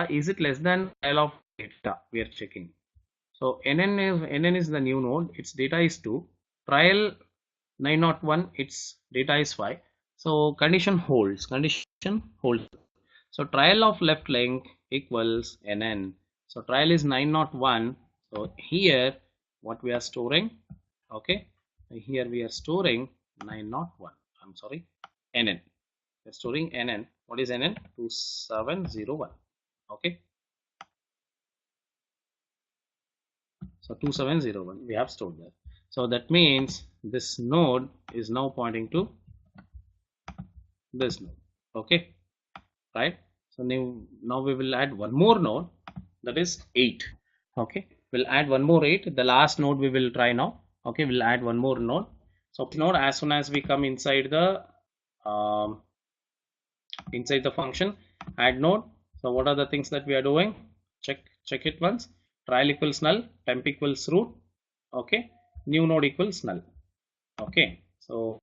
is it less than trial of data? We are checking. So NN is the new node, its data is 2, trial 901, its data is 5. So condition holds, so trial of left link equals NN. So trial is 901. So here what we are storing, okay, here we are storing 901. I'm sorry, NN. We are storing NN. What is NN? 2701. Okay. So 2701 we have stored that. So that means this node is now pointing to this node. Okay, right? So now we will add one more node, that is 8. Okay, we'll add one more 8. The last node we will try now. Okay, we'll add one more node. So node, as soon as we come inside the function add node, so what are the things that we are doing? Check it once. Trial equals null, temp equals root. Okay, new node equals null. Okay, so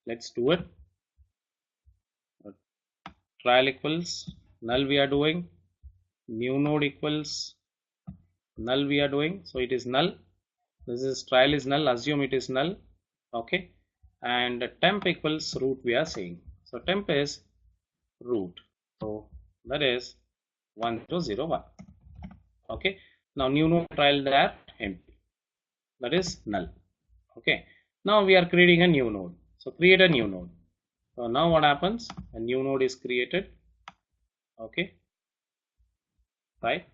let's do it. Trial equals null we are doing, new node equals null we are doing, so it is null. This is trial is null, assume it is null. Okay, and temp equals root we are saying. So temp is root, so that is 1001. Okay, now new node trial there empty, that is null. Okay, now we are creating a new node, so create a new node. So now what happens? A new node is created. Okay, right,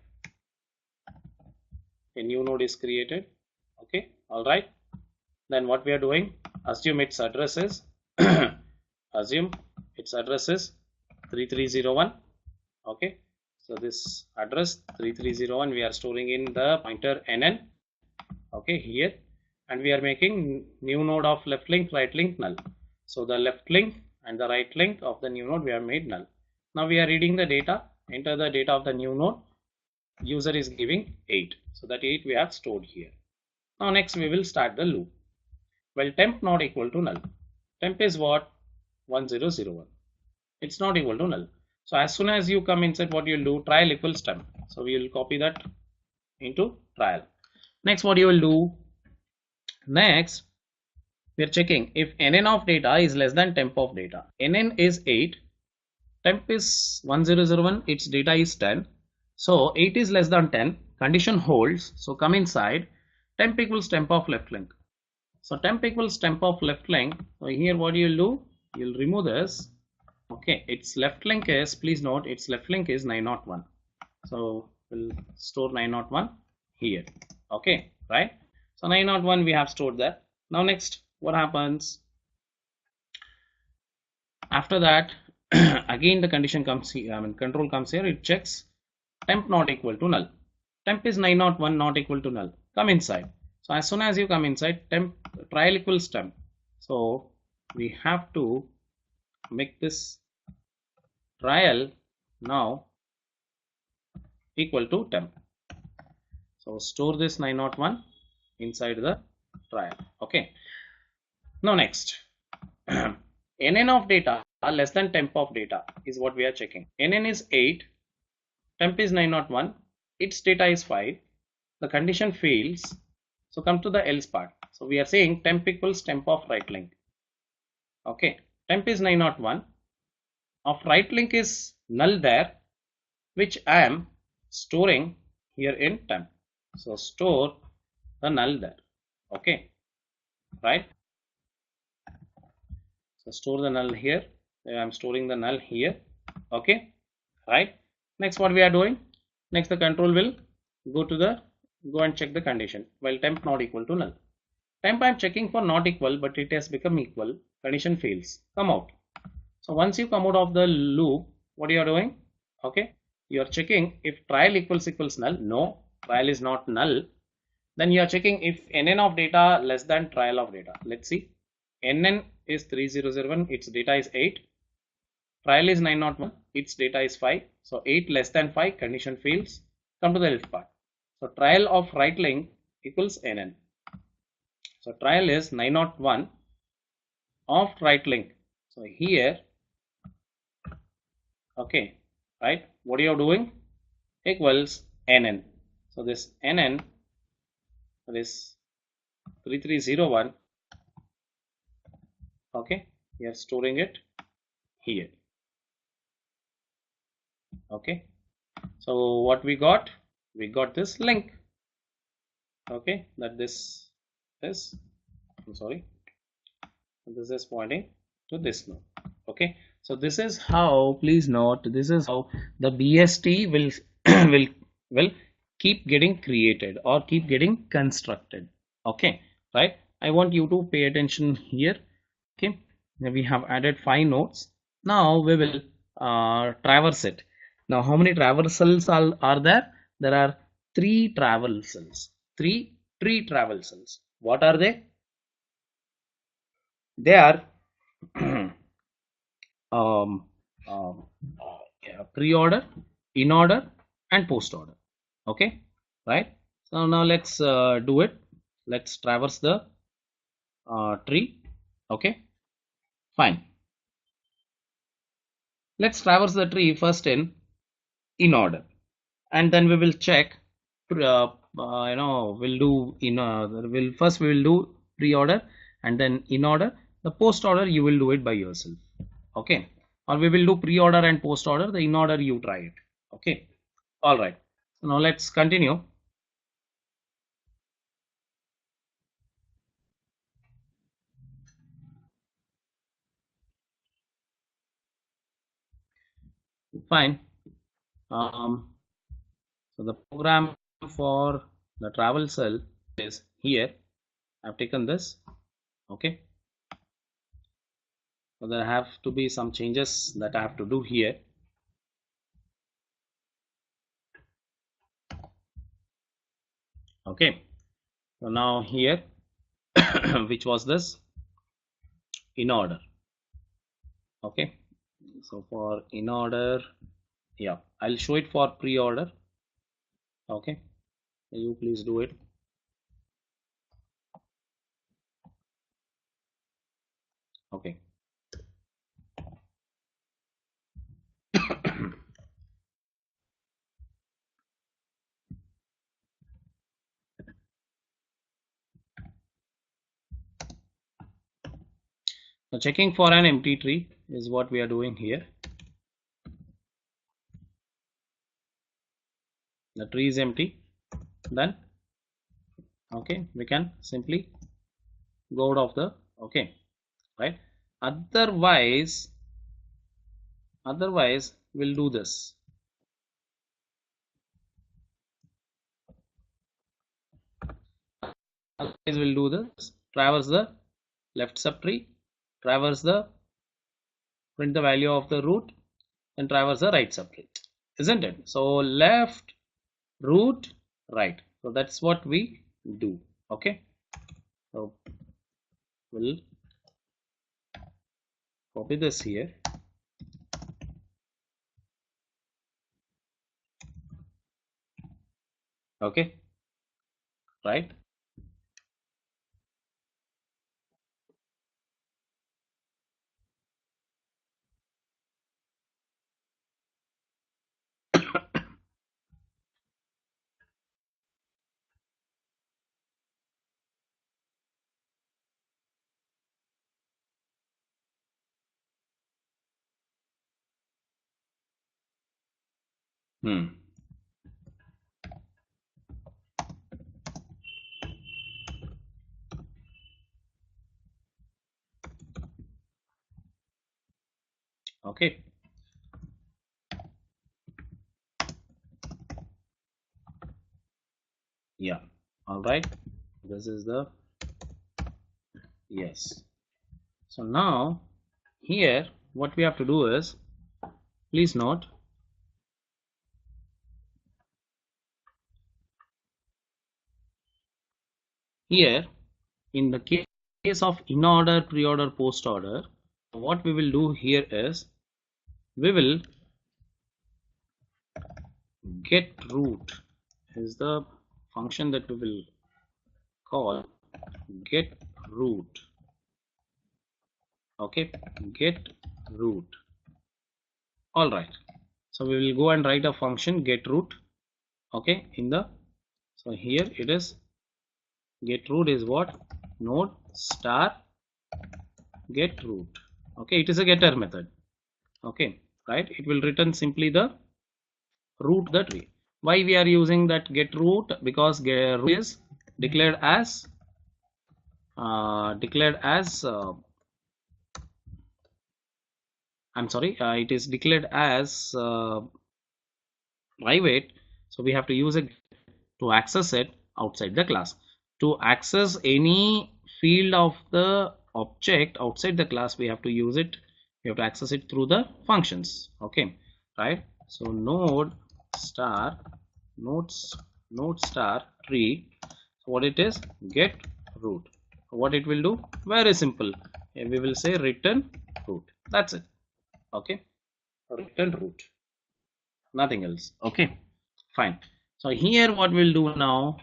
a new node is created. Okay, all right, then what we are doing, assume its address is assume its address is 3301. Okay, so this address 3301 we are storing in the pointer NN. Okay, here, and we are making new node of left link, right link, null. So the left link and the right link of the new node we have made null. Now we are reading the data. Enter the data of the new node. User is giving 8, so that 8 we have stored here. Now next we will start the loop. Well, temp not equal to null. Temp is what? 1001. It's not equal to null. So as soon as you come inside, what you'll do, trial equals temp. So we will copy that into trial. Next, what you will do, next we are checking if NN of data is less than temp of data. NN is 8, temp is 1001, its data is 10. So 8 is less than 10, condition holds. So come inside, temp equals temp of left link. So temp equals temp of left link. So here what you'll do, you'll remove this. Okay, its left link is, please note, its left link is 901. So we'll store 901 here. Okay, right? So 901 we have stored that. Now next, what happens? After that, again the condition comes here, control comes here, it checks temp not equal to null. Temp is 901 not equal to null. Come inside. So as soon as you come inside, temp trial equals temp. So we have to make this trial now equal to temp. So store this 901 inside the trial. Okay. Now next, NN of data less than temp of data is what we are checking. NN is 8, temp is 901, its data is 5. The condition fails. So come to the else part. So we are saying temp equals temp of right link. Okay, temp is 901. Of right link is null there, which I am storing here in temp. So store the null there. Okay, right? So store the null here. I am storing the null here. Okay, right? Next, what we are doing? Next, the control will go and check the condition. Well, temp not equal to null. Temp I am checking for not equal, but it has become equal. Condition fails. Come out. So once you come out of the loop, what you are doing? Okay, you are checking if trial equals null. No, trial is not null. Then you are checking if NN of data less than trial of data. Let's see. NN is 3001, its data is 8. Trial is 901, its data is 5. So 8 less than 5, condition fails. Come to the else part. So trial of right link equals NN. So trial is 901 of right link. So here, okay, right, what are you doing? equals nn. So this nn, this 3301, okay, we are storing it here. Okay, so what we got this link, okay, that this is, I'm sorry, this is pointing to this node. Okay, so this is how, please note, this is how the BST will will will keep getting created or keep getting constructed. Okay, right, I want you to pay attention here. Okay, now we have added 5 nodes. Now we will traverse it. Now how many traversals are there? There are 3 traversals, 3 tree traversals. What are they? They are um, yeah, pre-order, in order, and post order. Okay, right. So now let's do it. Let's traverse the tree. Okay, fine. Let's traverse the tree first in order, and then we will check. We'll do we will do pre-order, and then in order. The post order you will do it by yourself. Okay, or we will do pre-order and post order. The in order you try it. Okay, all right. So now let's continue. Fine. So the program for the travel cell is here. I've taken this. Okay, so there have to be some changes that I have to do here. Okay, so now here which was this in order. Okay, so for in order, yeah, I'll show it for pre-order. Okay, you please do it. Okay, so checking for an empty tree is what we are doing here. The tree is empty, then okay, we can simply go out of the, okay, right, otherwise we'll do this. Otherwise we'll do this, traverse the left subtree, traverse the, print the value of the root, and traverse the right subtree, isn't it? So left, root, right. So that's what we do. Okay, so we'll copy this here. Okay, right. Okay, yeah, all right, this is the, yes. So now here what we have to do is, please note, here in the case of in order, pre-order, post order, what we will do here is we will get root is the function that we will call get root. Okay, get root. All right, so we will go and write a function get root. Okay, so here it is get root is what? Node star get root. Okay, it is a getter method. Okay, right, it will return simply the root the tree. Why we are using that get root? Because root is declared as I'm sorry, it is declared as private, so we have to use it to access it outside the class. To access any field of the object outside the class, we have to use it, we have to access it through the functions. Okay, right, so star node star tree, so what it is, get root. What it will do, very simple, we will say return root, that's it. Okay, return root, nothing else. Okay, fine. So here what we'll do now,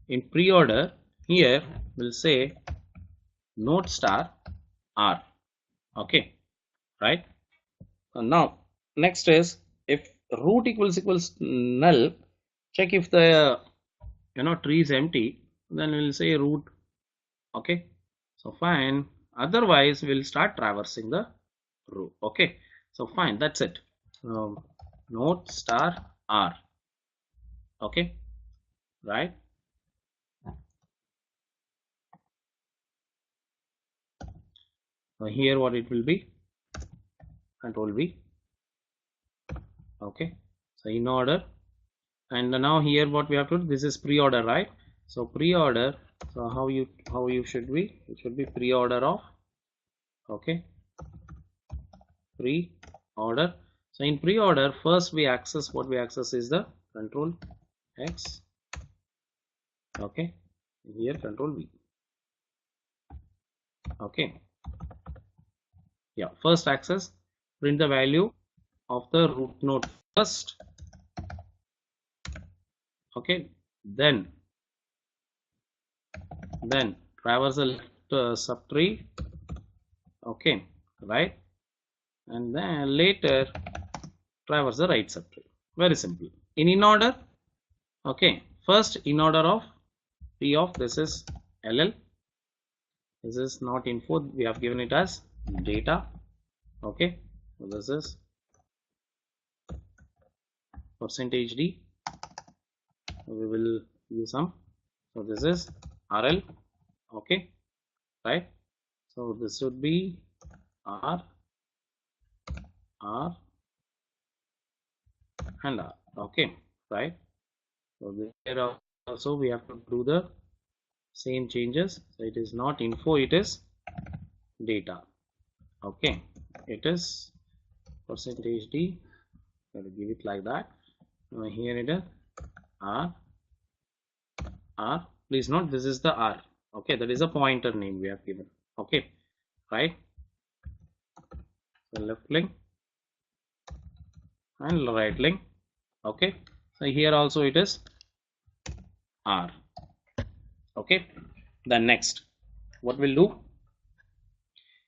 in pre-order, here we'll say node star r. Okay, right. Now next is, if root equals null, check if the tree is empty, then we'll say root. Okay, so fine, otherwise we'll start traversing the row. Okay, so fine, that's it. Node star r. Okay, right. So here what it will be, control V. Okay, so in order, and now here what we have to do, this is pre-order, right? So pre-order, so how you should be, it should be pre-order of, okay, pre-order. So in pre-order, first we access, what we access is the control X. Okay, here control V. Okay, yeah, first access, print the value of the root node first. Okay, then traverse the left subtree. Okay, right, and then later traverse the right subtree. Very simple. In order, okay, first in order of p of, this is ll, this is not info, we have given it as data. Okay, so this is %d, we will use some, so this is rl. Okay, right, so this should be r and r. Okay, right, so there also we have to do the same changes. So it is not info, it is data. Okay, it is %d, let me give it like that. Here it is r, please note this is the r. Okay, that is a pointer name we have given. Okay, right, so left link and right link. Okay, so here also it is r. Okay, then next what we'll do,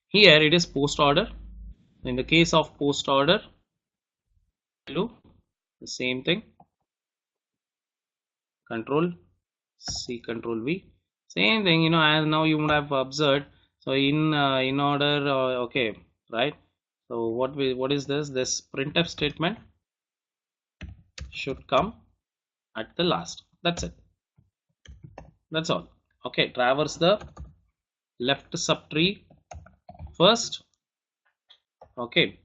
here it is post order. In the case of post order, we'll do the same thing, control C, control V, same thing, as now you would have observed. So in order, okay, right, so what is this printf statement should come at the last, that's it, that's all. Okay, traverse the left subtree first. Okay,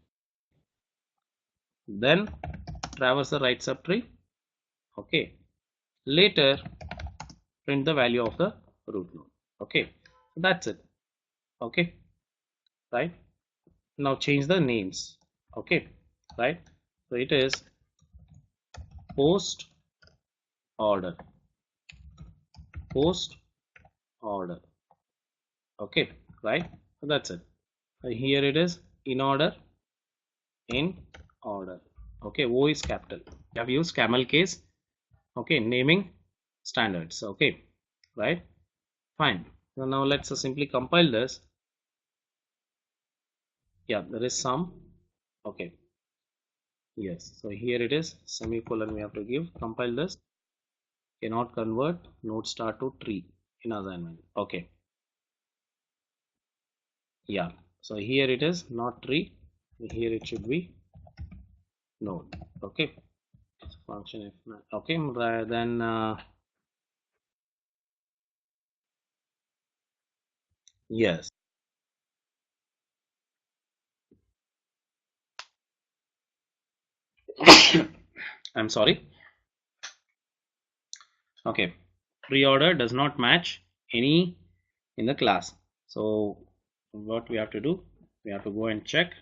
then traverse the right subtree. Okay, later print the value of the root node. Okay, that's it. Okay, right, now change the names. Okay, right, so it is post order. Okay, right, so that's it. Here it is in order. Okay, O is capital, we have used camel case. Okay, naming standards. Okay, right, fine. So now let's simply compile this. Yeah, there is some. Okay, Yes, so here it is, semicolon we have to give. Compile this. Cannot convert node star to tree in assignment. Okay, yeah, so here it is, not tree, here it should be node. Okay, so function if not, okay, then yes. I'm sorry. Okay, pre-order does not match any in the class. So what we have to do, we have to go and check.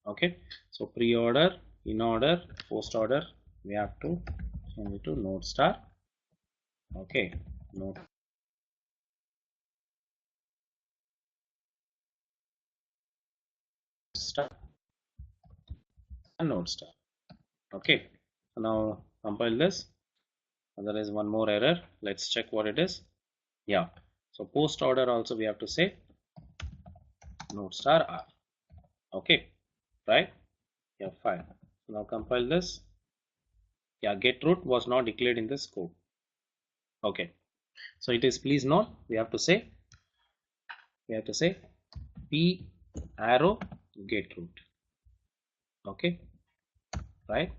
Okay, so pre-order, in order, post order, we have to change it to node star. Okay, node star and node star. Okay, so now compile this. There is one more error. Let's check what it is. Yeah, so post order also we have to say node star r. Okay, right? Yeah, fine. So now compile this. Yeah, get root was not declared in the scope. Okay, so it is, please note, we have to say p arrow get root. Okay, right?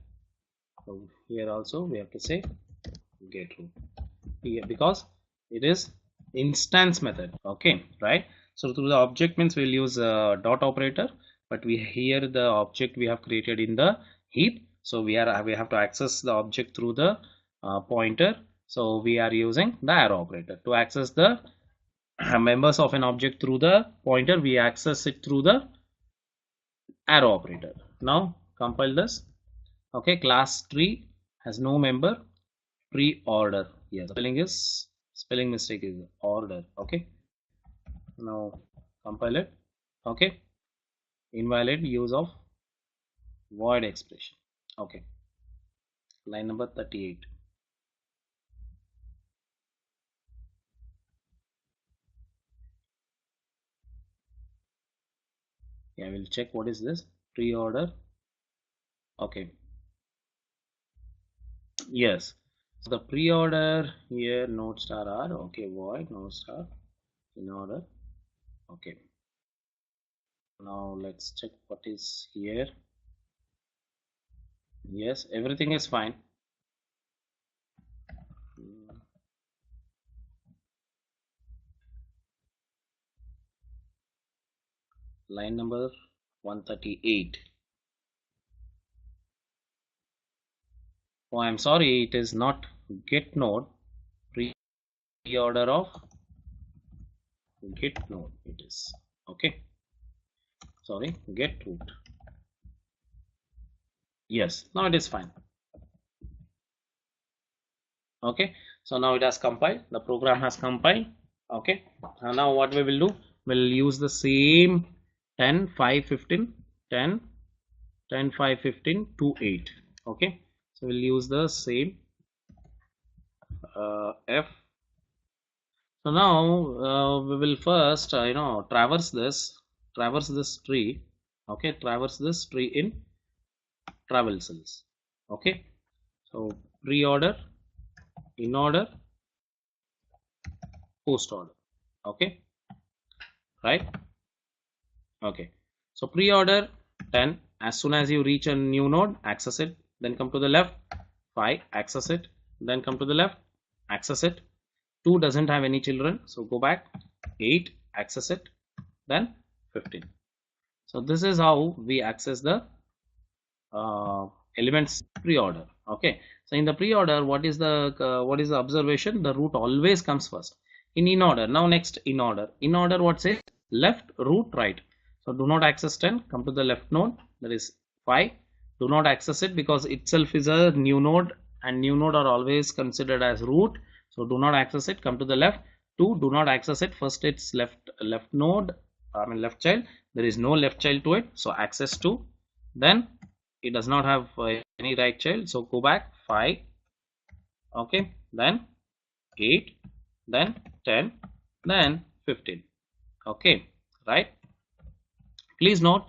So here also we have to say get root here because it is instance method. Okay, right? So through the object means we'll use a dot operator, but we here the object we have created in the heap. So we have to access the object through the pointer. So we are using the arrow operator to access the members of an object through the pointer. We access it through the arrow operator. Now compile this. Okay, class tree has no member. Pre-order, yes, spelling mistake is order. Okay, now compile it. Okay, invalid use of void expression. Okay, line number 38. Yeah, we'll check what is this pre-order. Okay, yes, so the pre-order here node star r. Okay, void node star in order. Okay, now let's check what is here. Yes, everything is fine. Line number 138. Oh, I'm sorry, it is not get node. Pre-order of get node it is. Okay, sorry, get root. Yes, now it is fine. Okay, so now it has compiled, the program has compiled. Okay, and now what we will do, we'll use the same 10 5 15 10 10 5 15 2 8. Okay, so we'll use the same f. So now we will first traverse this tree. Okay, traverse this tree in traversals. Okay, so pre-order, in order, post order. Okay, right? Okay, so pre-order 10, as soon as you reach a new node, access it, then come to the left. 5, access it, then come to the left, access it. 2 doesn't have any children, so go back. 8, access it, then 15. So this is how we access the elements pre-order. Okay, so in the pre-order, what is the observation? The root always comes first in order. Now next, in order what says left root right. So do not access 10, come to the left node, that is 5. Do not access it because itself is a new node, and new node are always considered as root. So do not access it, come to the left. 2, do not access it, first it's left node, left child, there is no left child to it, so access 2. Then it does not have any right child, so go back. 5, okay, then 8, then 10, then 15. Okay, right? Please note,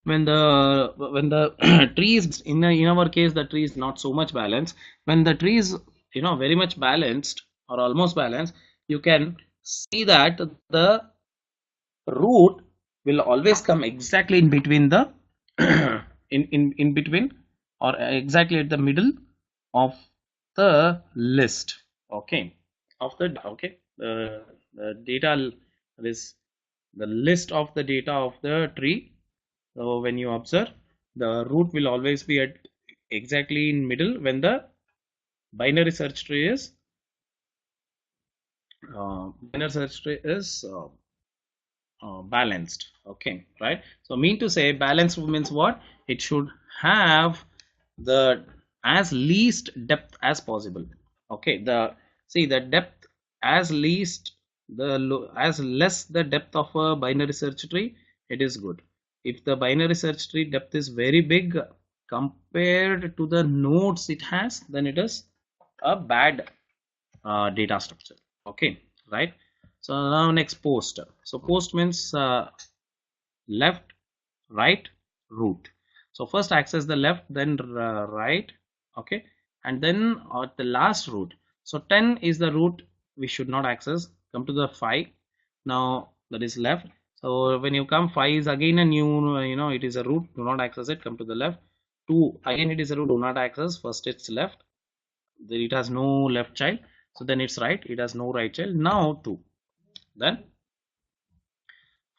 when the tree is in our case, the tree is not so much balanced. When the tree is very much balanced or almost balanced, you can see that the root will always come exactly in between the in between, or exactly at the middle of the list. Okay, the data is the list of the data of the tree. So when you observe, the root will always be at exactly in middle when the binary search tree is balanced. Okay, right? So mean to say, balanced means what? It should have the as least depth as possible. Okay, the depth as least, as less the depth of a binary search tree, it is good. If the binary search tree depth is very big compared to the nodes it has, then it is a bad data structure. Okay, right? So now next, post. So post means left, right, root. So first access the left, then right. Okay, and then at the last root. So 10 is the root we should not access. Come to the 5. Now that is left. So when you come, 5 is again a new, it is a root, do not access it. Come to the left. 2 again, it is a root, do not access. First it's left, then it has no left child, so then it's right, it has no right child. Now 2, then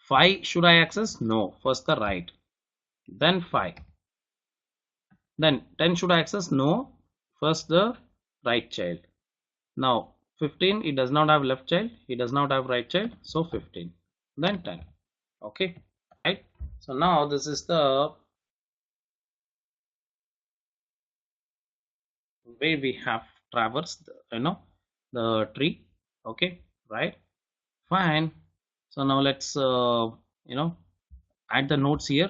5 should I access? No, first the right, then 5, then 10 should I access? No, first the right child. Now 15, it does not have left child, it does not have right child, so 15, then 10. Okay, right? So now this is the way we have traversed the tree. Okay, right, fine. So now let's add the nodes here.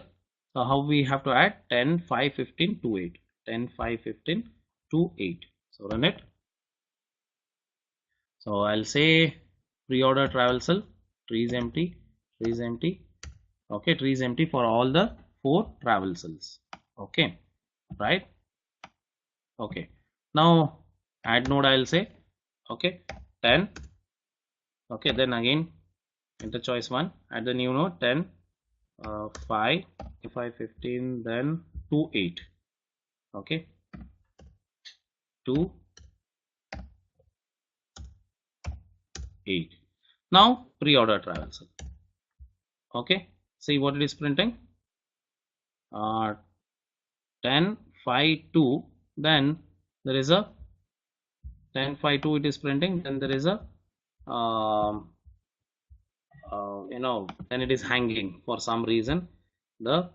So how we have to add? 10, 5, 15 to 8. 10, 5, 15 to 8. So run it. So I'll say pre-order traversal, tree is empty, tree is empty. Okay, tree is empty for all the 4 traversals. Okay, right? Okay, now add node, I'll say. Okay, 10. Okay, then again enter choice 1, add the new node, 10, 5, 15, then 2, 8. Okay, 2, 8. Now pre-order traversal. Okay, see what it is printing. 10, 5, 2. Then there is a 10, 5, 2. It is printing. Then there is a then it is hanging for some reason, the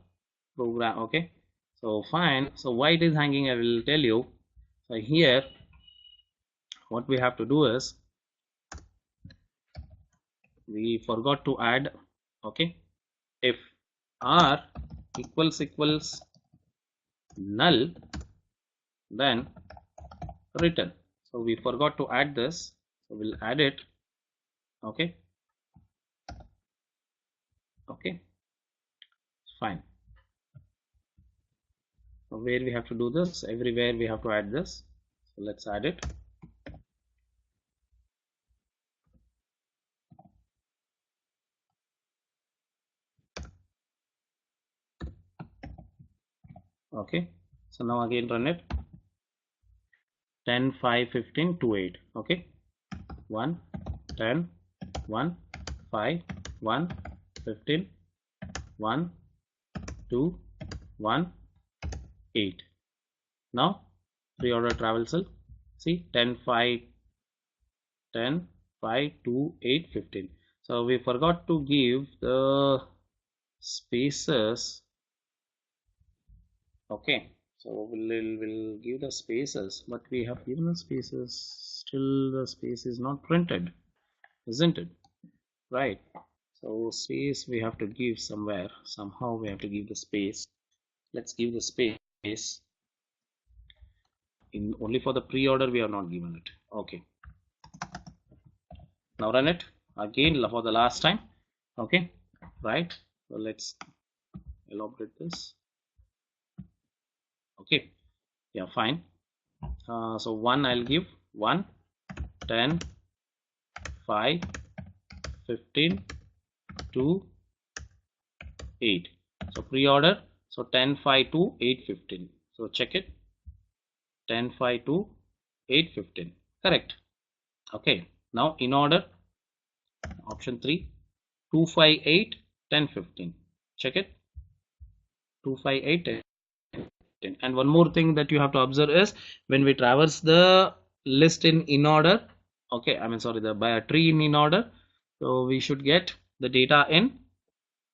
program. Okay, so fine. So why it is hanging, I will tell you. So here what we have to do is, we forgot to add. Okay, if r equals null, then return. So we forgot to add this, so we'll add it. Okay, okay, fine. So where we have to do this? Everywhere we have to add this, so let's add it. Okay, so now again run it. 10, 5, 15 to 8. Okay, 1, 10, 1, 5, 1, 15, 1, 2, 1, 8. Now pre-order traversal. See, 10, 5, 10, 5, 2, 8, 15. So we forgot to give the spaces. Okay, so we'll give the spaces, but we have given the spaces, still the space is not printed, isn't it? Right, so space we have to give somewhere, somehow we have to give the space. Let's give the space in only for the pre-order, we have not given it. Okay, now run it again for the last time. Okay, right, so let's elaborate this. Okay, yeah, fine. So 1 I'll give 1, 10, 5, 15, 2, 8. So pre-order, so 10, 5 to 8, 15. So check it, 10, 5 to 8, 15. Correct. Okay, now in order, option 3, 2, 5, 8, 10, 15. Check it, 2, 5, 8, 10. And one more thing that you have to observe is when we traverse the list in order, okay, I mean sorry, the by a tree in order, so we should get the data in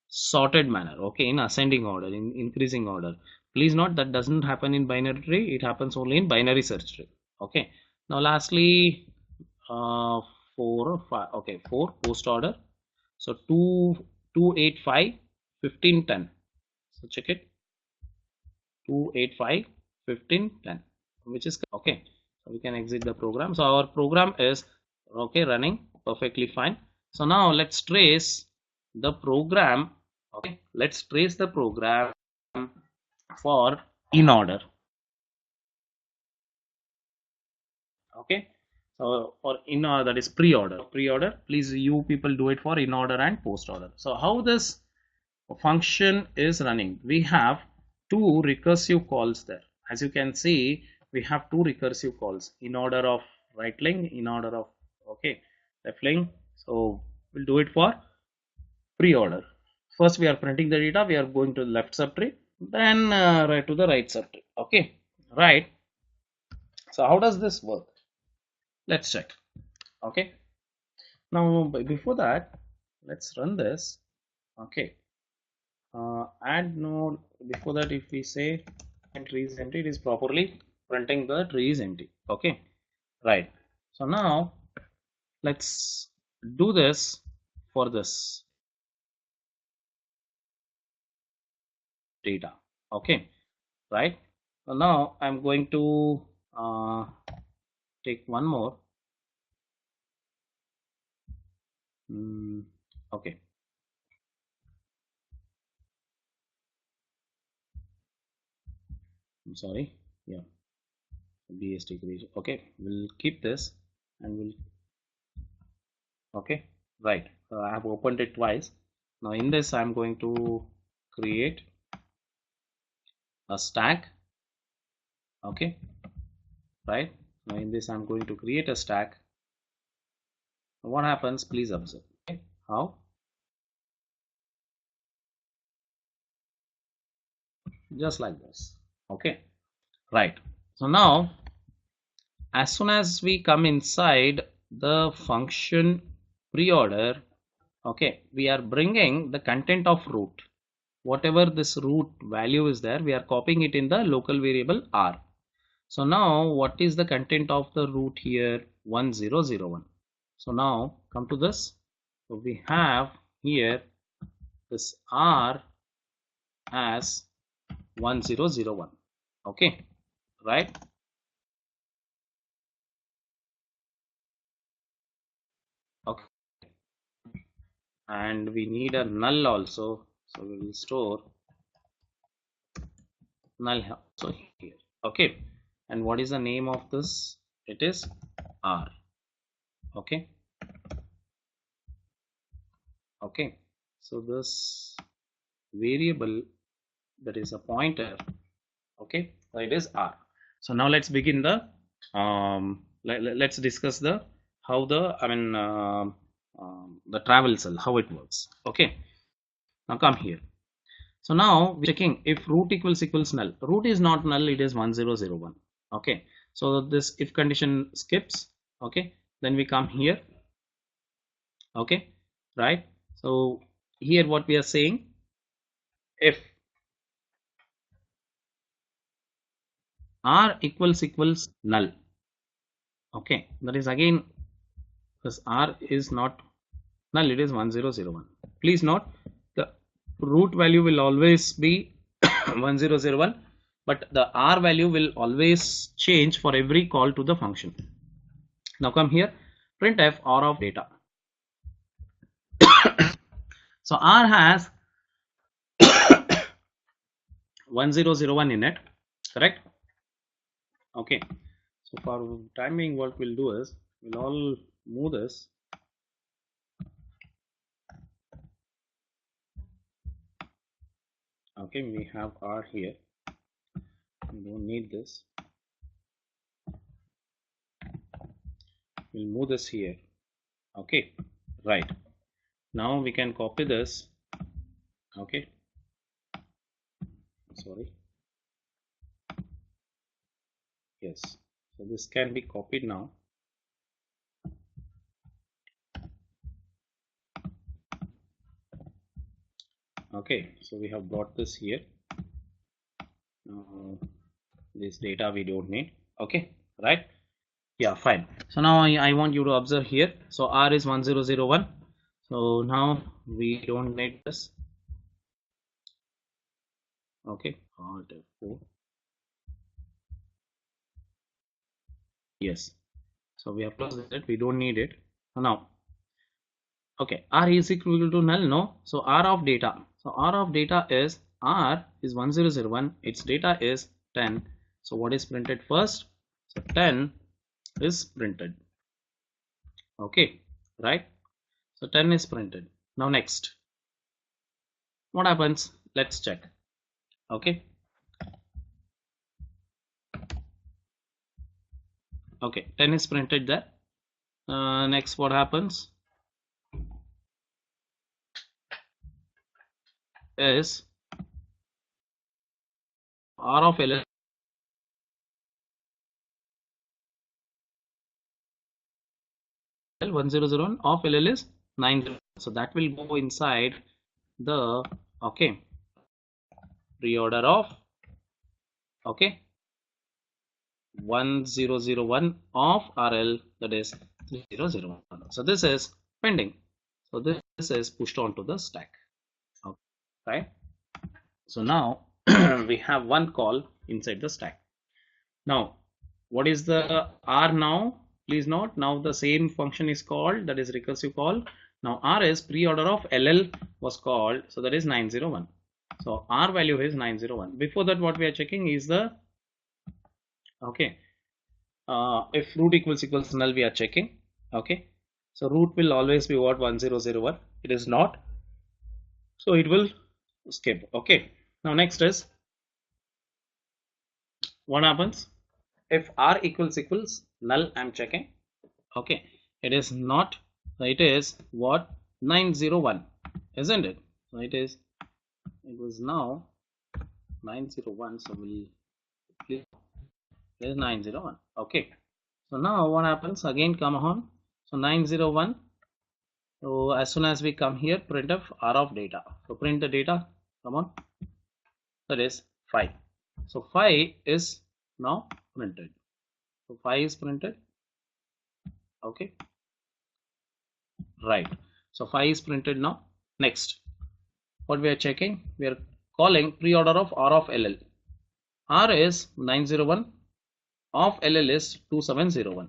sorted manner, okay, in ascending order, in increasing order. Please note that doesn't happen in binary tree, it happens only in binary search tree. Okay, now lastly, 4 or 5, okay, 4 post order, so 2, 2, 8, 5, 15, 10. So check it, 2, 8, 5, 15, 10, which is okay. So we can exit the program. So our program is okay, running perfectly fine. So now let's trace the program. Okay, let's trace the program for in order. Okay, so for in order, that is pre-order, please you people do it for in order and post order. So how this function is running, we have two recursive calls there. As you can see, we have two recursive calls in order of right link, in order of okay left link. So we'll do it for pre-order. First we are printing the data, we are going to the left subtree, then right to the right subtree. Okay, right. So how does this work? Let's check. Okay, now before that, let's run this. Okay, add node. Before that, if we say tree is empty, it is properly printing the tree is empty. Okay, right. So now let's do this for this data. Okay, right. So now I'm going to take one more. Okay. I'm sorry. Yeah. BST creation. Okay, we'll keep this and we'll okay, right. I have opened it twice. Now in this I'm going to create a stack. Okay, right. Now in this I'm going to create a stack. What happens, please observe. Okay, how? Just like this. Okay, right. So now as soon as we come inside the function pre-order, okay, we are bringing the content of root. Whatever this root value is there, we are copying it in the local variable r. So now what is the content of the root here? 1001. So now come to this. So we have here this r as 1001. Okay, right. Okay, and we need a null also, so we will store null also here. Okay, and what is the name of this? It is r. Okay, okay, so this variable, that is a pointer. Okay, so it is r. So now let's begin the let's discuss the how the the travel cell, how it works. Okay, now come here. So now we're checking if root equals null. Root is not null, it is 1001. Okay, so this if condition skips. Okay, then we come here. Okay, right. So here what we are saying, if r equals null, okay, that is again because r is not null, it is 1001. Please note the root value will always be 1001, but the r value will always change for every call to the function. Now come here, printf r of data. So r has 1001 in it, correct? Okay, so for time being, what we'll do is we'll all move this. Okay, we have R here, we don't need this. We'll move this here. Okay, right, now we can copy this. Okay, sorry, yes, so this can be copied now. Okay, so we have brought this here. This data we don't need. Okay, right, yeah, fine. So now I want you to observe here. So R is 1001. So now we don't need this. Okay, Alt F4. Yes, so we have closed it, we don't need it. So now, okay, R is equal to null, no? So R of data, so R of data is R is 1001, its data is 10. So what is printed first? So 10 is printed. Okay, right, so 10 is printed. Now next, what happens? Let's check. Okay, okay, 10 is printed there. Next, what happens is R of LL 1001 of LL is 9, so that will go inside the, okay, reorder of, okay, 1001 of RL, that is 3001. So this is pending, so this is pushed onto the stack. Okay, right, so now we have one call inside the stack. Now what is the R now? Please note, now the same function is called, that is recursive call. Now R is pre-order of LL was called, so that is 901. So R value is 901. Before that, what we are checking is the, okay, if root equals null, we are checking. Okay, so root will always be what? 1001. It is not, so it will skip. Okay, now next is what happens if R equals null. I'm checking. Okay, it is not, so it is what? 901, isn't it? So it is, it was now 901, so we'll, it is 901. Okay, so now what happens again? Come on, so 901. So as soon as we come here, printf R of data, so print the data. Come on, that is 5. So 5 is now printed, so 5 is printed. Okay, right, so 5 is printed now. Next, what we are checking, we are calling pre-order of R of LL. R is 901, of LL is 2701.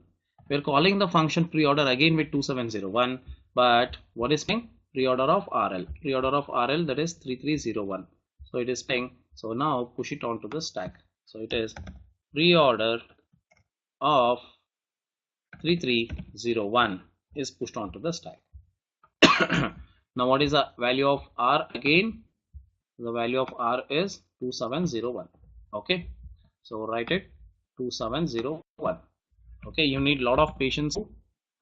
We are calling the function pre-order again with 2701, but what is paying? Pre-order of RL, pre-order of RL, that is 3301. So it is paying. So now push it onto the stack. So it is pre-order of 3301 is pushed onto the stack. Now what is the value of R again? The value of R is 2701. Okay, so write it 2701. Okay, you need a lot of patience to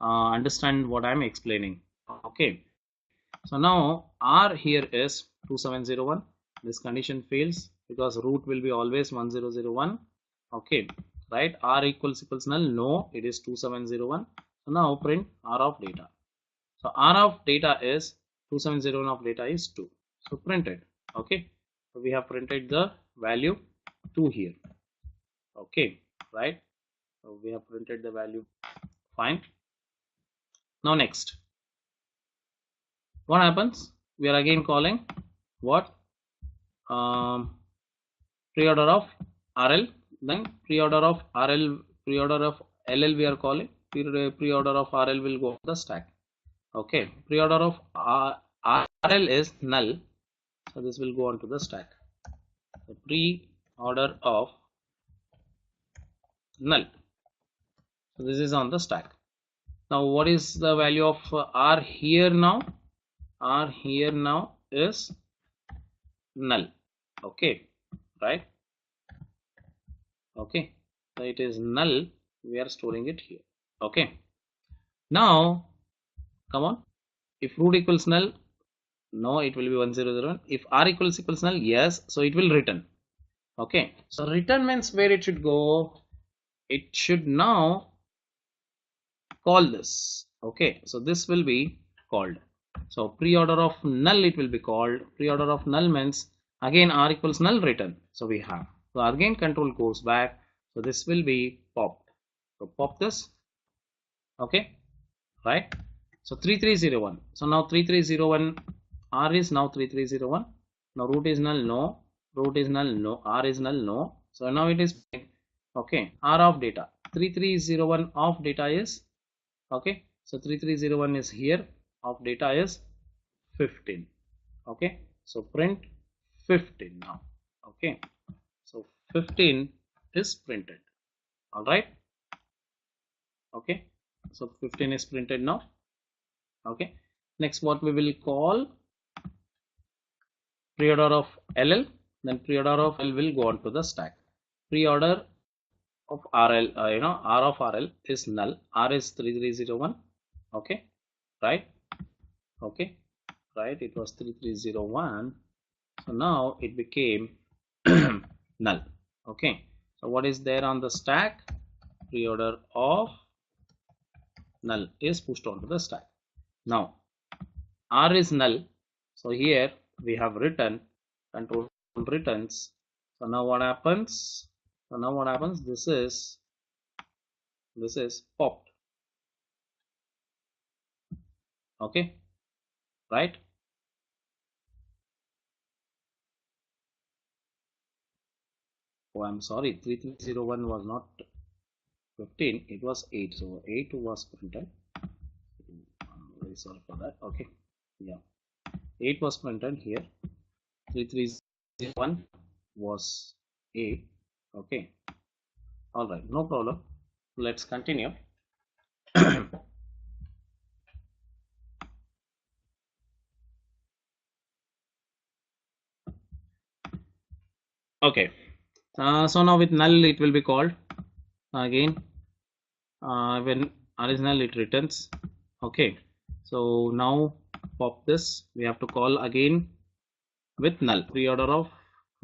understand what I'm explaining. Okay, so now R here is 2701. This condition fails because root will be always 1001. Okay, right, R equals null, no, it is 2701. So now print R of data. So R of data is 2701 of data is 2, so printed. Okay, so we have printed the value 2 here. Okay, right, so we have printed the value. Fine. Now next, what happens? We are again calling what? Pre-order of RL, then pre-order of RL, pre-order of LL we are calling. Pre-order of RL will go to the stack. Okay, pre-order of RL is null, so this will go onto the stack. So pre-order of null. So this is on the stack. Now what is the value of R here now? R here now is null. Okay, right? Okay, so it is null. We are storing it here. Okay. Now come on. If root equals null, no, it will be 1001. If R equals null, yes, so it will return. Okay, so return means where it should go. It should now call this. Okay, so this will be called. So pre-order of null it will be called. Pre-order of null means again R equals null return. So we have. So again control goes back. So this will be popped. So pop this. Okay, right? So 3301. So now 3301 R is now 3301. Now root is null, no. Root is null, no. R is null, no. So now it is okay. R of data 3301 of data is okay. So 3301 is here, of data is 15. Okay, so print 15 now. Okay, so 15 is printed. All right. Okay, so 15 is printed now. Okay, next what we will call pre-order of LL. Then pre-order of L will go on to the stack. Pre-order of RL, R of RL is null. R is 3301. Okay, right? Okay, right? It was 3301. So now it became null. Okay, so what is there on the stack? Pre-order of null is pushed onto the stack. Now R is null. So here we have written control returns. So now what happens? So now what happens? This is popped. Okay, right? Oh, I'm sorry, 3301 was not 15, it was 8. So 8 was printed. I'm very sorry for that. Okay, yeah, 8 was printed here. 3301 was 8. Okay, all right, no problem. Let's continue. Okay, so now with null it will be called again. When R is null it returns. Okay, so now pop this. We have to call again with null, pre-order of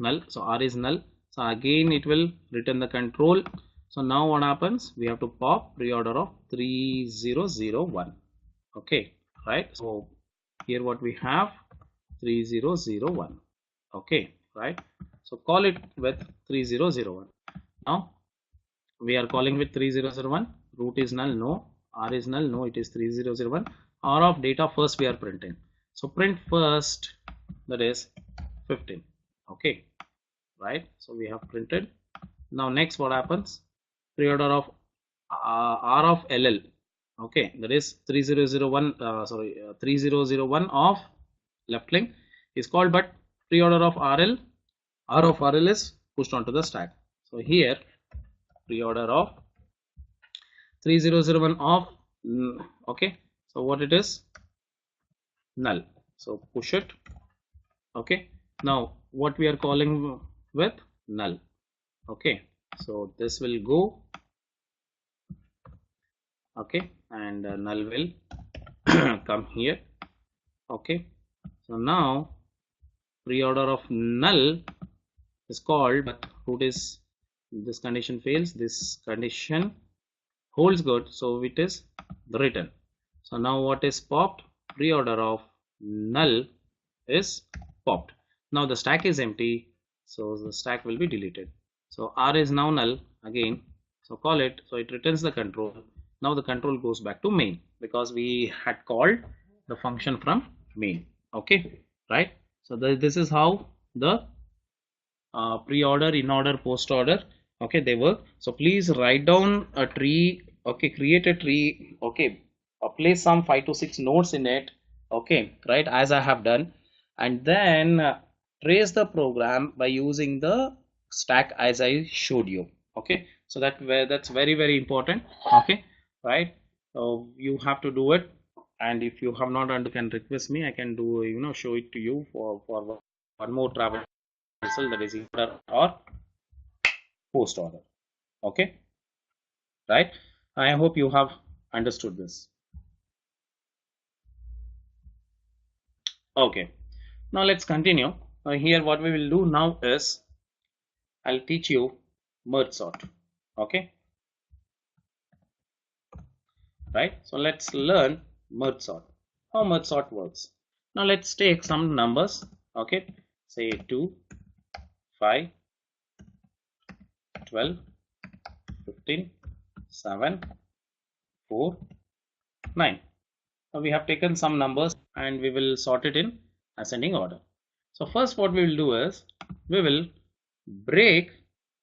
null. So R is null, so again it will return the control. So now what happens? We have to pop pre-order of 3001. Okay, right? So here what we have, 3001. Okay, right? So call it with 3001. Now we are calling with 3001. Root is null, no. R is null, no. It is 3001. R of data first we are printing. So print first, that is 15. Okay, right? So we have printed. Now next what happens? Pre-order of R of LL. Okay, that is 3001. 3001 of left link is called, but pre-order of RL, R of RL is pushed onto the stack. So here pre-order of 3001 of okay. So what it is? Null. So push it. Okay. Now what we are calling with null. Okay. So this will go. Okay, and null will come here. Okay. So now pre-order of null is called, but root is, this condition fails, this condition holds good, so it is the return. So now what is popped? Pre-order of null is popped. Now the stack is empty, so the stack will be deleted. So R is now null again, so call it, so it returns the control. Now the control goes back to main because we had called the function from main. Okay, right? So this is how the pre-order, in order, post order, okay, they work. So please write down a tree. Okay, create a tree. Okay, place some 5 to 6 nodes in it. Okay, right, as I have done, and then trace the program by using the stack as I showed you. Okay, so that's very important. Okay, right. So you have to do it, and if you have not done, you can request me. I can do, show it to you for one more travel result, that is order or post order. Okay, right. I hope you have understood this. Okay, now let's continue. Here what we will do now is I'll teach you merge sort. Okay, right. So let's learn merge sort, how merge sort works. Now let's take some numbers. Okay, say 2, 5, 12, 15, 7, 4, 9. Now we have taken some numbers and we will sort it in ascending order. So first what we will do is we will break.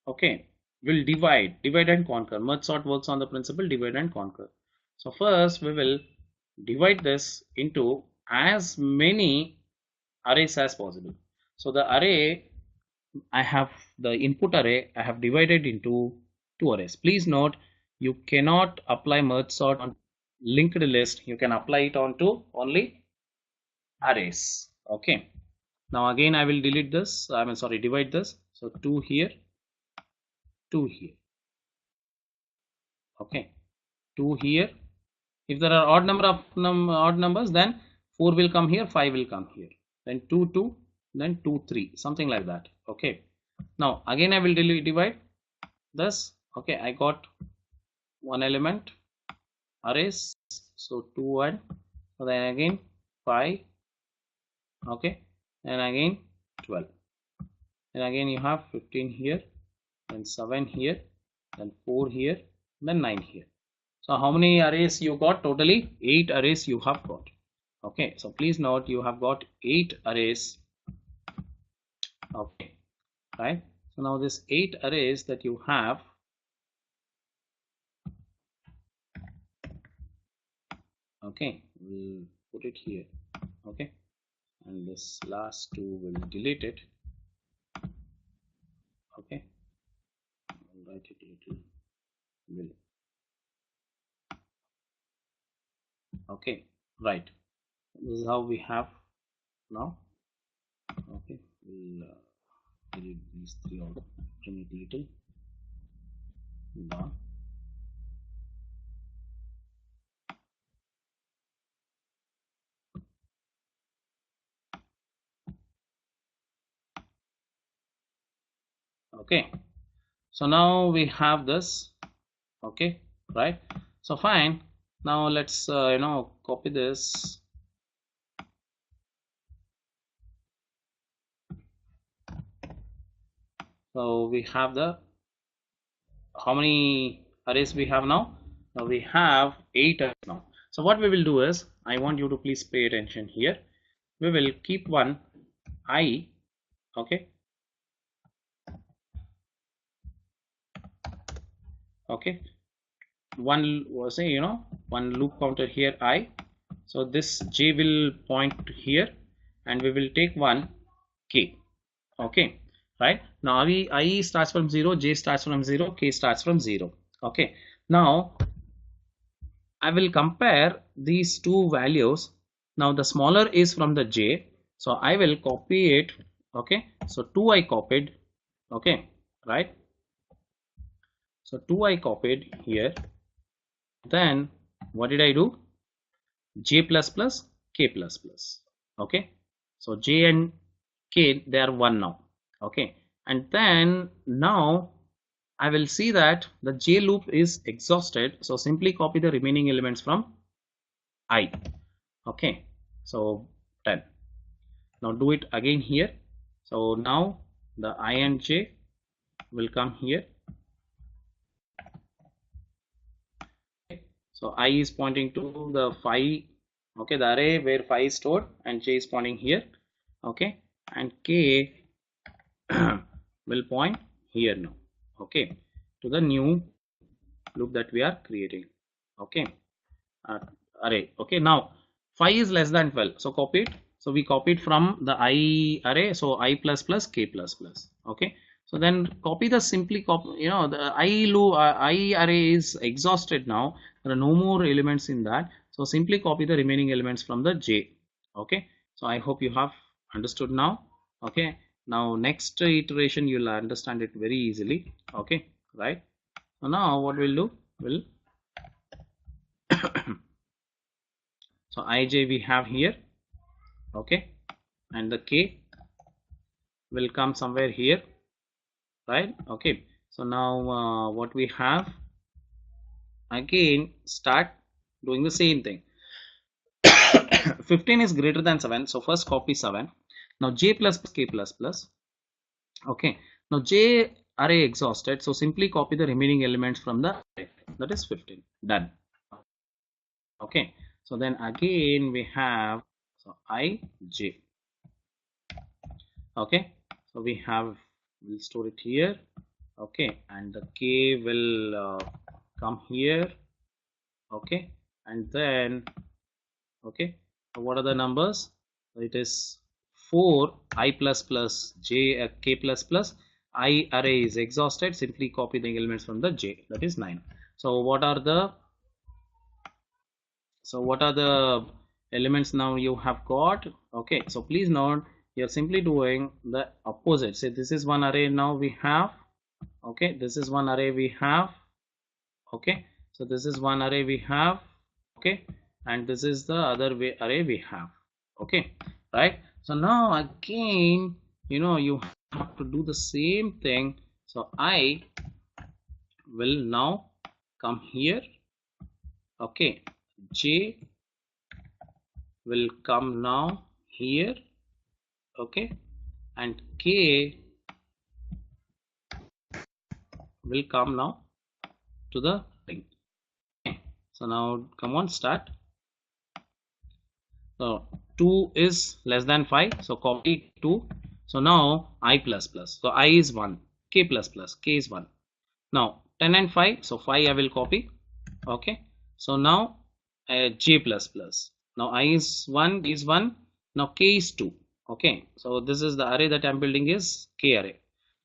Okay, we'll divide and conquer. Merge sort works on the principle divide and conquer. So first we will divide this into as many arrays as possible. So the array I have, the input array I have divided into two arrays. Please note, you cannot apply merge sort on linked list. You can apply it onto only arrays. Okay, now again I will delete this, divide this. So 2 here, 2 here. Okay, 2 here. If there are odd number of odd numbers, then 4 will come here, 5 will come here, then 2 2, then 2 3, something like that. Okay, now again I will divide this. Okay, I got one element arrays, so 2 1, so then again 5. Okay, and again 12, and again you have 15 here, then 7 here, then 4 here, then 9 here. So how many arrays you got? Totally 8 arrays you have got. Okay, so please note, you have got 8 arrays. Okay, right. So now this 8 arrays that you have, okay, we'll put it here. Okay, and this last 2 will delete it. Okay, I'll write it little will. Okay, right. This is how we have now. Okay, we'll delete these 3 out, bring it little down. Okay, so now we have this. Okay, right. So fine, now let's copy this. So we have the, how many arrays we have now? Now we have 8 arrays now. So what we will do is, I want you to please pay attention here. We will keep one I. Okay, okay, one was say one loop counter here I. So this j will point here, and we will take one k. Okay, right. Now I starts from 0, j starts from 0, k starts from 0. Okay, now I will compare these two values. Now the smaller is from the j, so I will copy it. Okay, so 2 I copied. Okay, right. So 2 I copied here. Then what did I do? J plus plus, k plus plus. Okay, so j and k, they are 1 now. Okay, and then now I will see that the j loop is exhausted, so simply copy the remaining elements from I. Okay, so 10. Now do it again here. So now the I and j will come here. Okay, so I is pointing to the 5. Okay, the array where 5 is stored, and j is pointing here. Okay, and k will point here now. Okay, to the new loop that we are creating. Okay, array. Okay, now 5 is less than 12, so copy it. So we copied from the I array, so I plus plus k plus plus. Okay, so then copy the simply copy, you know, the I array is exhausted now. There are no more elements in that, so simply copy the remaining elements from the J. Okay, so I hope you have understood now. Okay, now next iteration you'll understand it very easily. Okay, right. So now what we'll do, we'll so ij we have here. Okay, and the k will come somewhere here, right? Okay, so now what we have, again start doing the same thing. 15 is greater than 7, so first copy 7. Now j plus k plus plus. Okay, now j array exhausted, so simply copy the remaining elements from the array, that is 15. Done. Okay, so then again we have, so I j. Okay, so we have, we'll store it here. Okay, and the k will come here. Okay, and then okay, so what are the numbers? It is 4 I plus plus j k plus plus. I array is exhausted, simply copy the elements from the j, that is 9. So what are the elements now you have got? Okay, so please note, you're simply doing the opposite. Say this is one array now we have. Okay, this is one array we have. Okay, so this is one array we have. Okay, and this is the other array we have. Okay, right. So now again, you know, you have to do the same thing. So I will now come here. Okay, j will come now here. Okay, and k will come now to the thing. Okay, so now come on, start. So 2 is less than 5, so copy 2. So now I plus plus, so I is 1, k plus plus, k is 1. Now 10 and 5, so 5 I will copy. Okay, so now j plus plus, now I is 1, is 1, now k is 2. Okay, so this is the array that I'm building is k array.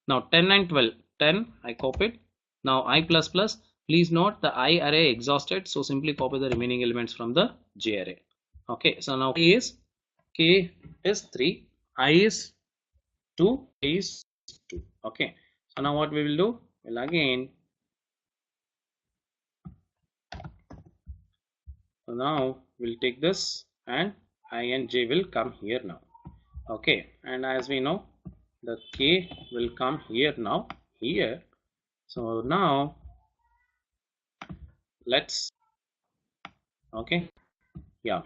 Now 10 and 12, 10 I copied. Now I plus plus, please note the I array exhausted, so simply copy the remaining elements from the j array. Okay, so now k is 3, I is 2, k is 2. Okay, so now what we will do, well again, so now we'll take this and I and j will come here now. Okay, and as we know, the k will come here now, here. So now let's, okay, yeah,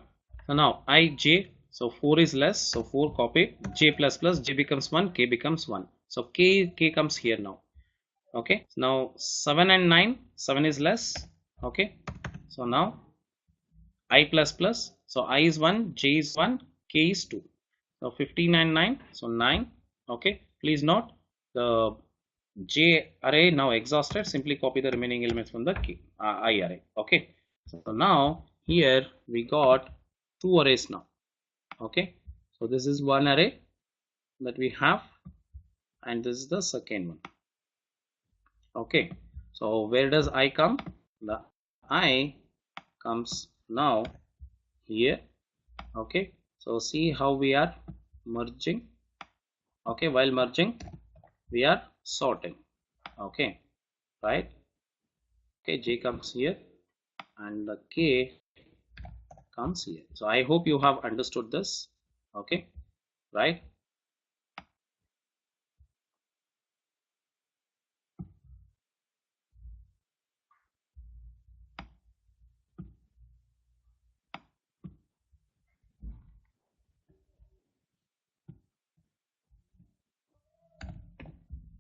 so now I j, so 4 is less, so 4 copy, j plus plus, j becomes 1, k becomes 1, so k comes here now. Okay, now 7 and 9, 7 is less. Okay, so now I plus plus, so I is 1, j is 1, k is 2, so 15 and 9, so 9. Okay, please note the j array now exhausted, simply copy the remaining elements from the I array. Okay, so now here we got 2 arrays now. Okay, so this is one array that we have, and this is the second one. Okay, so where does I come? The I comes now here. Okay, so see how we are merging. Okay, while merging we are sorting. Okay, right. Okay, j comes here and the k comes here. So I hope you have understood this. Okay, right.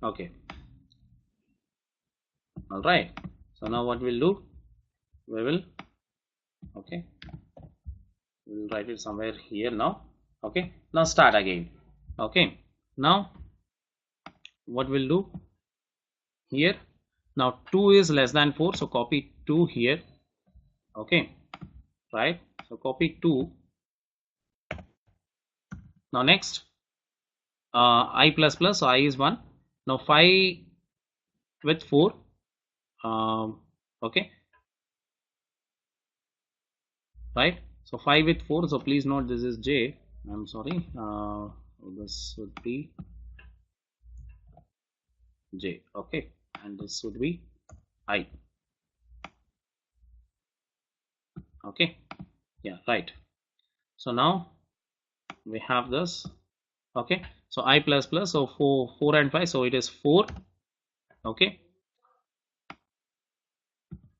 Okay, all right, so now what we'll do, we will, okay, we'll write it somewhere here now. Okay, now start again. Okay, now what we'll do here, now 2 is less than 4, so copy 2 here. Okay, right, so copy 2. Now next, I plus plus, so I is 1. Now 5 with 4, okay, right? So 5 with 4, so please note this is J. I'm sorry, this would be J, okay, and this would be I, okay, yeah, right. So now we have this, okay, so I plus plus, so 4 and 5, so it is 4, okay,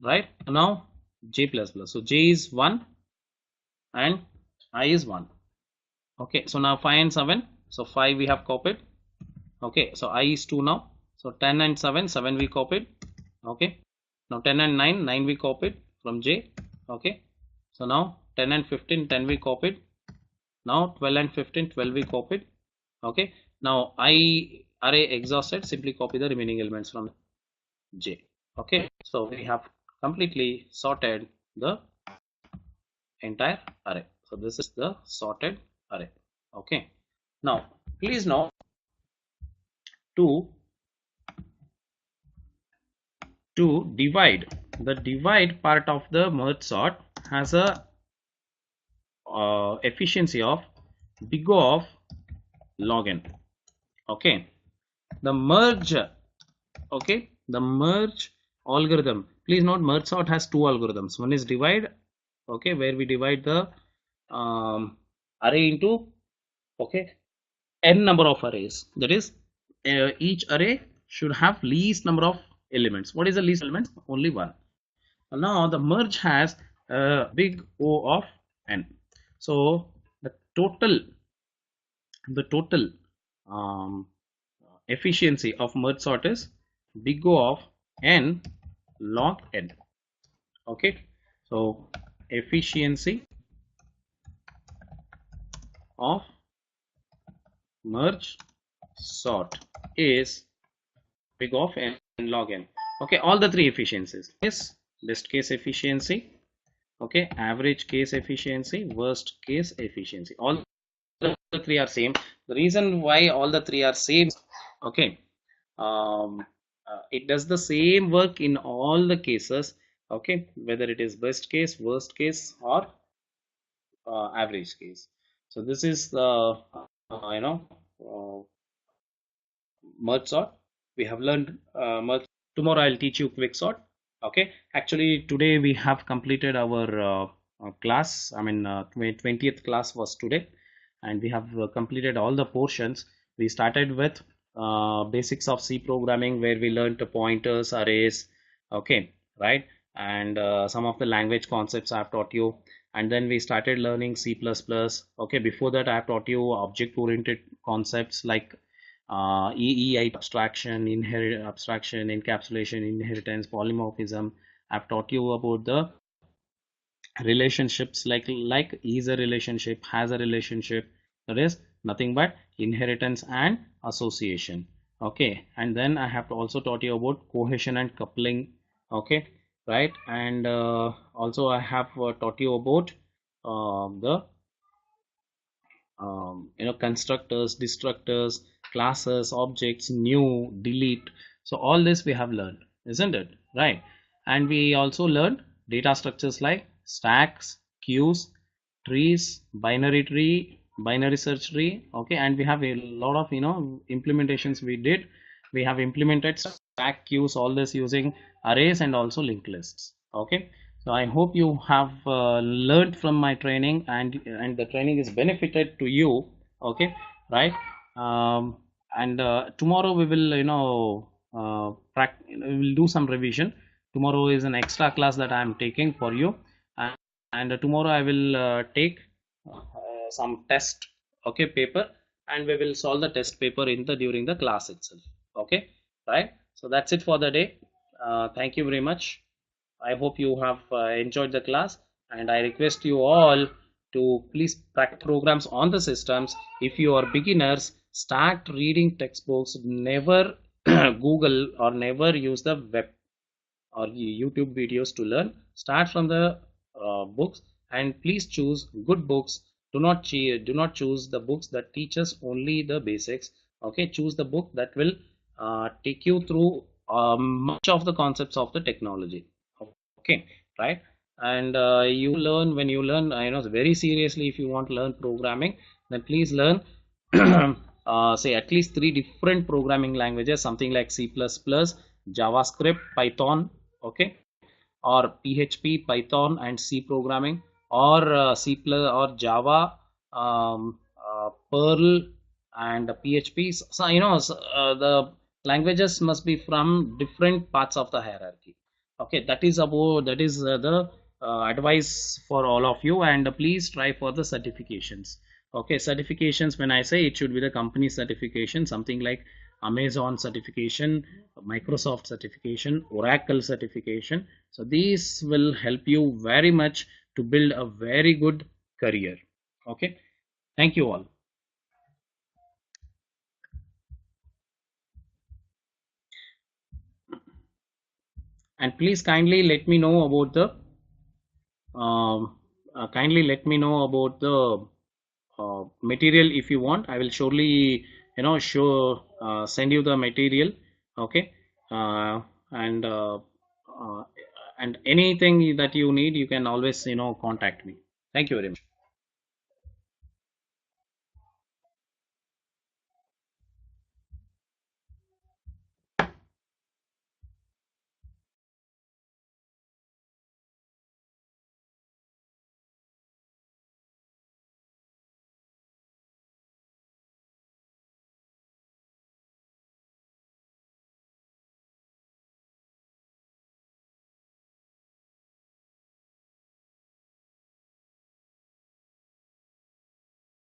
right? Now J plus plus, so J is 1 and I is 1, okay. So now 5 and 7, so 5 we have copied, okay, so I is 2 now, so 10 and 7, 7 we copied, okay. Now 10 and 9, 9 we copied from J, okay. So now 10 and 15, 10 we copied. Now 12 and 15, 12 we copied, okay. Now I array exhausted, simply copy the remaining elements from J, okay. So we have completely sorted the entire array. So this is the sorted array, okay. Now please note, to divide, the divide part of the merge sort has a efficiency of big O of log n, okay. The merge, okay, the merge algorithm, please note merge sort has two algorithms. One is divide, okay, where we divide the array into, okay, n number of arrays, that is each array should have least number of elements. What is the least element? Only one. Now the merge has a big O of n, so the total um, efficiency of merge sort is big O of n log n, okay. So efficiency of merge sort is big O of n log n, okay. All the three efficiencies is best case efficiency, okay, average case efficiency, worst case efficiency, all the three are same. The reason why all the three are same, okay, it does the same work in all the cases, okay, whether it is best case, worst case, or average case. So this is the merge sort. We have learned merge. Tomorrow I'll teach you quick sort, okay. Actually today we have completed our class, I mean 20th class was today, and we have completed all the portions. We started with basics of C programming, where we learned the pointers, arrays, okay, right, and some of the language concepts I have taught you. And then we started learning C++, okay. Before that I have taught you object oriented concepts like EEI abstraction, abstraction, encapsulation, inheritance, polymorphism. I've taught you about the relationships like is a relationship, has a relationship, that is nothing but inheritance and association, okay. And then I have also taught you about cohesion and coupling, okay, right. And also I have taught you about the constructors, destructors, classes, objects, new, delete. So all this we have learned, isn't it, right? And we also learned data structures like stacks, queues, trees, binary tree, binary search tree, okay. And we have a lot of implementations we did. We have implemented stack, queues, all this using arrays and also linked lists, okay. So I hope you have learned from my training, and the training is benefited to you, okay, right. And tomorrow we will we will do some revision. Tomorrow is an extra class that I am taking for you, and tomorrow I will take some test, okay, paper, and we will solve the test paper during the class itself, okay, right. So that's it for the day. Thank you very much. I hope you have enjoyed the class, and I request you all to please practice programs on the systems. If you are beginners, start reading textbooks. Never Google or never use the web or YouTube videos to learn. Start from the books, and please choose good books do not choose the books that teaches only the basics. Okay, choose the book that will take you through much of the concepts of the technology. Okay, right? And you learn, when you learn, very seriously, if you want to learn programming, then please learn say at least three different programming languages, something like C++, JavaScript, Python. Okay, or PHP, Python, and C programming, or C plus or Java, Perl, and PHP. So the languages must be from different parts of the hierarchy. Okay, that is the advice for all of you, and please try for the certifications. Okay, certifications, when I say, it should be the company certification, something like Amazon certification, Microsoft certification, Oracle certification. So these will help you very much to build a very good career. Okay, thank you all. And please kindly let me know about the material. If you want, I will surely show send you the material. Okay, uh, and uh, and anything that you need, you can always contact me. Thank you very much.